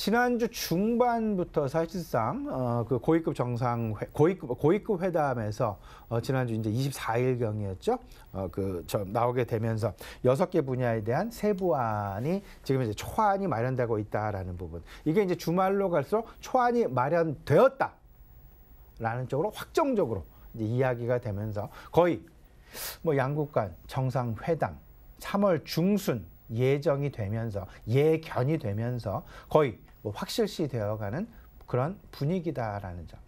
지난주 중반부터 사실상 그 고위급 회담에서 지난주 이제 24일경이었죠. 나오게 되면서 6개 분야에 대한 세부안이 지금 이제 초안이 마련되고 있다라는 부분. 이게 이제 주말로 갈수록 초안이 마련되었다라는 쪽으로 확정적으로 이제 이야기가 되면서 거의 뭐 양국 간 정상회담 3월 중순 예정이 되면서 예견이 되면서 거의 뭐 확실시 되어가는 그런 분위기다라는 점.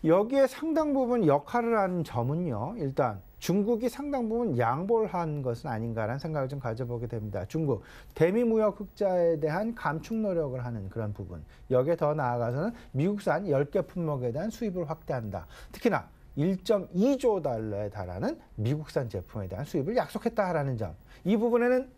여기에 상당 부분 역할을 하는 점은요. 일단 중국이 상당 부분 양보를 한 것은 아닌가라는 생각을 좀 가져보게 됩니다. 중국 대미무역 흑자에 대한 감축 노력을 하는 그런 부분. 여기에 더 나아가서는 미국산 10개 품목에 대한 수입을 확대한다. 특히나 1.2조 달러에 달하는 미국산 제품에 대한 수입을 약속했다라는 점. 이 부분에는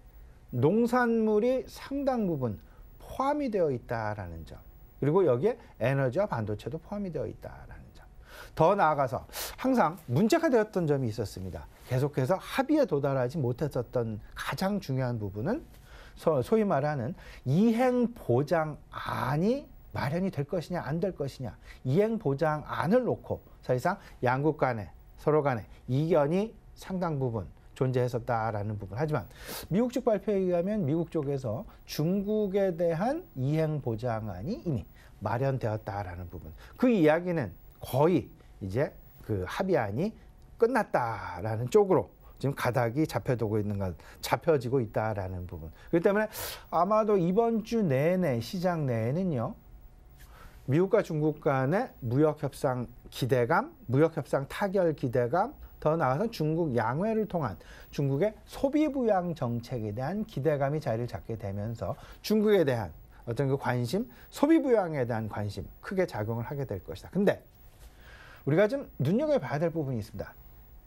농산물이 상당 부분 포함이 되어 있다라는 점. 그리고 여기에 에너지와 반도체도 포함이 되어 있다라는 점. 더 나아가서 항상 문제가 되었던 점이 있었습니다. 계속해서 합의에 도달하지 못했었던 가장 중요한 부분은 소위 말하는 이행보장안이 마련이 될 것이냐 안 될 것이냐. 이행보장안을 놓고 사실상 양국 간에 서로 간에 이견이 상당 부분 존재했었다라는 부분. 하지만 미국 측 발표에 의하면 미국 쪽에서 중국에 대한 이행보장안이 이미 마련되었다라는 부분. 그 이야기는 거의 이제 그 합의안이 끝났다라는 쪽으로 지금 가닥이 잡혀지고 있다라는 부분. 그렇기 때문에 아마도 이번 주 내내 시장 내에는요. 미국과 중국 간의 무역협상 기대감, 무역협상 타결 기대감, 더 나아가서 중국 양회를 통한 중국의 소비부양 정책에 대한 기대감이 자리를 잡게 되면서 중국에 대한 어떤 그 관심, 소비부양에 대한 관심 크게 작용을 하게 될 것이다. 근데 우리가 좀 눈여겨봐야 될 부분이 있습니다.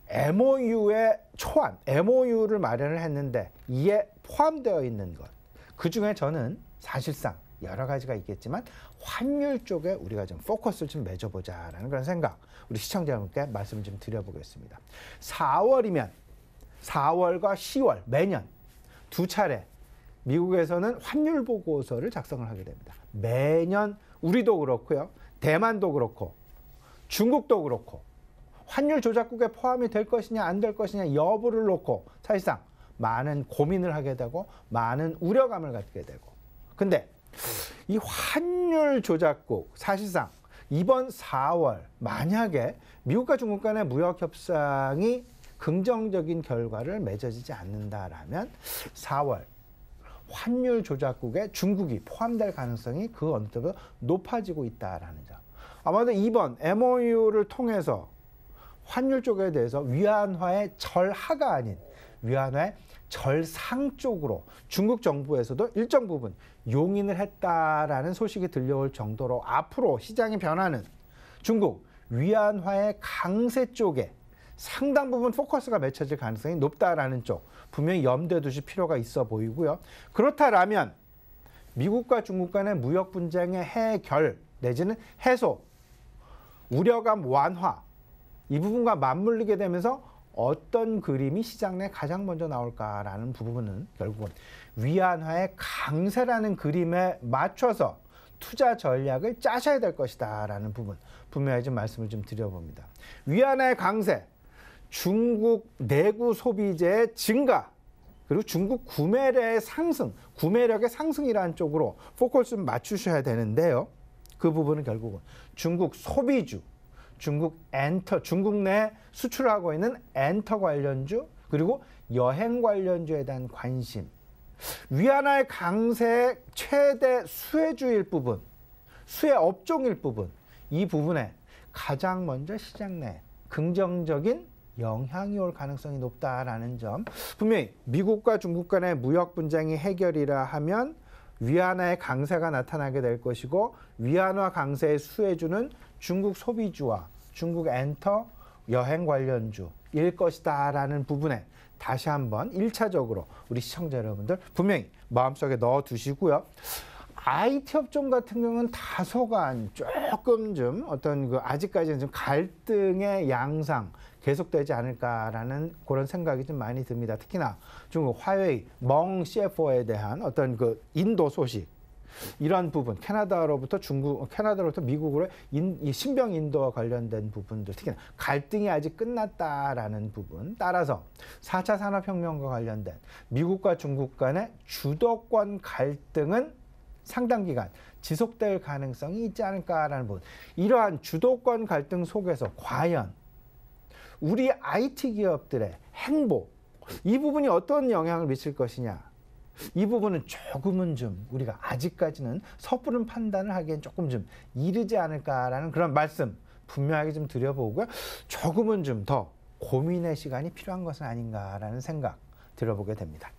MOU의 초안, MOU를 마련을 했는데 이에 포함되어 있는 것. 그중에 저는 사실상 여러 가지가 있겠지만 환율 쪽에 우리가 좀 포커스를 좀 맺어보자라는 그런 생각 우리 시청자 여러분께 말씀을 좀 드려보겠습니다. 4월이면 4월과 10월 매년 두 차례 미국에서는 환율 보고서를 작성을 하게 됩니다. 매년 우리도 그렇고요. 대만도 그렇고 중국도 그렇고 환율 조작국에 포함이 될 것이냐 안 될 것이냐 여부를 놓고 사실상 많은 고민을 하게 되고 많은 우려감을 갖게 되고 근데 이 환율 조작국 사실상 이번 4월 만약에 미국과 중국 간의 무역 협상이 긍정적인 결과를 맺어지지 않는다라면 4월 환율 조작국에 중국이 포함될 가능성이 그 어느 정도 높아지고 있다라는 점. 아마도 이번 MOU를 통해서 환율 쪽에 대해서 위안화의 절하가 아닌 위안화의 절상 쪽으로 중국 정부에서도 일정 부분 용인을 했다라는 소식이 들려올 정도로 앞으로 시장의 변화는 중국 위안화의 강세 쪽에 상당 부분 포커스가 맺혀질 가능성이 높다라는 쪽 분명히 염두에 두실 필요가 있어 보이고요. 그렇다라면 미국과 중국 간의 무역 분쟁의 해결 내지는 해소, 우려감 완화 이 부분과 맞물리게 되면서 어떤 그림이 시장 내에 가장 먼저 나올까라는 부분은 결국은 위안화의 강세라는 그림에 맞춰서 투자 전략을 짜셔야 될 것이다라는 부분 분명히 좀 말씀을 좀 드려봅니다. 위안화의 강세, 중국 내구 소비재의 증가, 그리고 중국 구매력의 상승이라는 쪽으로 포커스를 맞추셔야 되는데요. 그 부분은 결국은 중국 소비주, 중국 내 수출하고 있는 엔터 관련주, 그리고 여행 관련주에 대한 관심. 위안화의 강세의 최대 수혜주일 부분, 수혜 업종일 부분, 이 부분에 가장 먼저 시장 내 긍정적인 영향이 올 가능성이 높다라는 점. 분명히 미국과 중국 간의 무역 분쟁이 해결이라 하면 위안화의 강세가 나타나게 될 것이고 위안화 강세의 수혜주는 중국 소비주와 중국 엔터 여행 관련주일 것이다라는 부분에 다시 한번 1차적으로 우리 시청자 여러분들 분명히 마음속에 넣어두시고요. IT 업종 같은 경우는 다소간 조금 좀 어떤 그 아직까지는 좀 갈등의 양상 계속되지 않을까라는 그런 생각이 좀 많이 듭니다. 특히나 중국 화웨이, 멍 CFO에 대한 어떤 그 인도 소식, 이런 부분, 캐나다로부터 미국으로 이 신병 인도와 관련된 부분들, 특히나 갈등이 아직 끝났다라는 부분, 따라서 4차 산업혁명과 관련된 미국과 중국 간의 주도권 갈등은 상당 기간 지속될 가능성이 있지 않을까라는 부분. 이러한 주도권 갈등 속에서 과연 우리 IT 기업들의 행보, 이 부분이 어떤 영향을 미칠 것이냐. 이 부분은 조금은 좀 우리가 아직까지는 섣부른 판단을 하기엔 조금 좀 이르지 않을까라는 그런 말씀 분명하게 좀 드려보고요. 조금은 좀 더 고민의 시간이 필요한 것은 아닌가라는 생각 들어보게 됩니다.